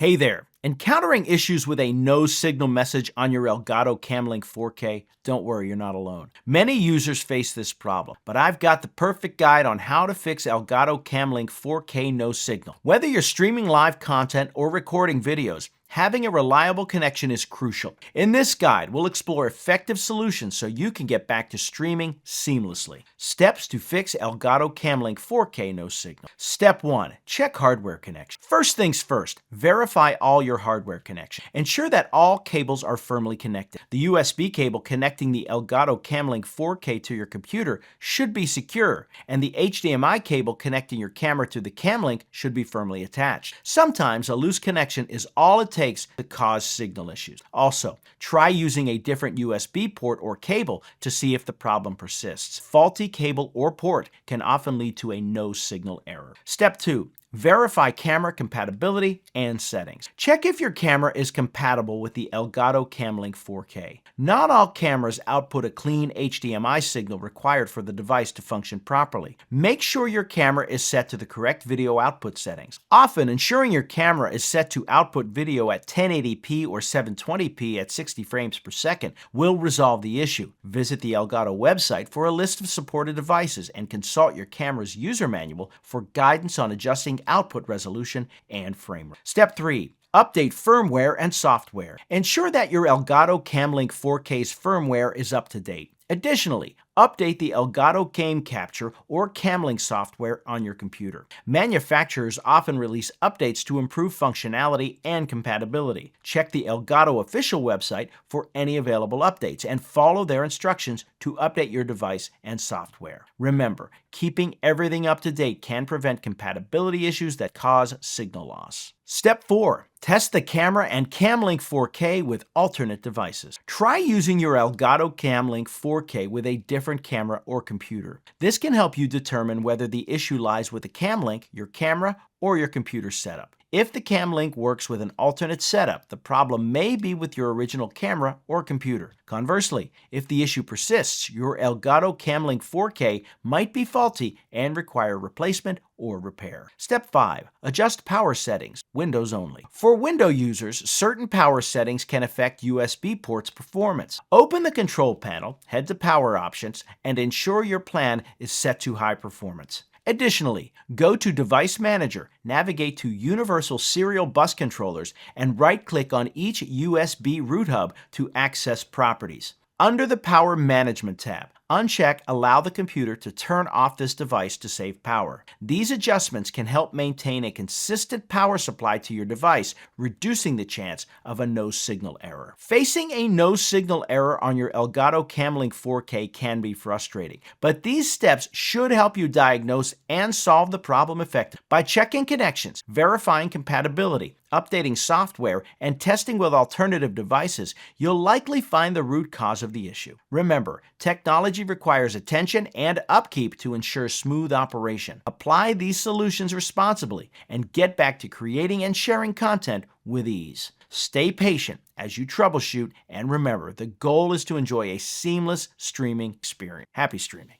Hey there! Encountering issues with a no signal message on your Elgato Camlink 4K? Don't worry, you're not alone. Many users face this problem, but I've got the perfect guide on how to fix Elgato Camlink 4K no signal. Whether you're streaming live content or recording videos, having a reliable connection is crucial. In this guide, we'll explore effective solutions so you can get back to streaming seamlessly. Steps to fix Elgato Camlink 4K no signal. Step 1. Check hardware connection. First things first, verify all your hardware connection. Ensure that all cables are firmly connected. The USB cable connecting the Elgato Camlink 4K to your computer should be secure, and the HDMI cable connecting your camera to the Camlink should be firmly attached. Sometimes a loose connection is all it takes to cause signal issues. Also, try using a different USB port or cable to see if the problem persists. Faulty cable or port can often lead to a no signal error. Step 2. Verify camera compatibility and settings. Check if your camera is compatible with the Elgato Camlink 4K. Not all cameras output a clean HDMI signal required for the device to function properly. Make sure your camera is set to the correct video output settings. Often, ensuring your camera is set to output video at 1080p or 720p at 60 frames per second will resolve the issue. Visit the Elgato website for a list of supported devices and consult your camera's user manual for guidance on adjusting output resolution and frame rate. Step 3. Update firmware and software. Ensure that your Elgato Camlink 4K's firmware is up to date. Additionally, update the Elgato Game Capture or Camlink software on your computer. Manufacturers often release updates to improve functionality and compatibility. Check the Elgato official website for any available updates and follow their instructions to update your device and software. Remember, keeping everything up to date can prevent compatibility issues that cause signal loss. Step 4. Test the camera and Camlink 4K with alternate devices. Try using your Elgato Camlink 4K with a different camera or computer. This can help you determine whether the issue lies with the Camlink, your camera, or your computer setup. If the Camlink works with an alternate setup, the problem may be with your original camera or computer. Conversely, if the issue persists, your Elgato Camlink 4K might be faulty and require replacement or repair. Step 5. Adjust power settings, Windows only. For Windows users, certain power settings can affect USB ports' performance. Open the control panel, head to Power Options, and ensure your plan is set to high performance. Additionally, go to Device Manager, navigate to Universal Serial Bus Controllers, and right-click on each USB root hub to access properties. Under the Power Management tab, uncheck Allow the computer to turn off this device to save power. These adjustments can help maintain a consistent power supply to your device, reducing the chance of a no signal error. Facing a no signal error on your Elgato Camlink 4K can be frustrating, but these steps should help you diagnose and solve the problem effectively. By checking connections, verifying compatibility, updating software, and testing with alternative devices, you'll likely find the root cause of the issue. Remember, technology requires attention and upkeep to ensure smooth operation. Apply these solutions responsibly and get back to creating and sharing content with ease. Stay patient as you troubleshoot, and remember, the goal is to enjoy a seamless streaming experience. Happy streaming.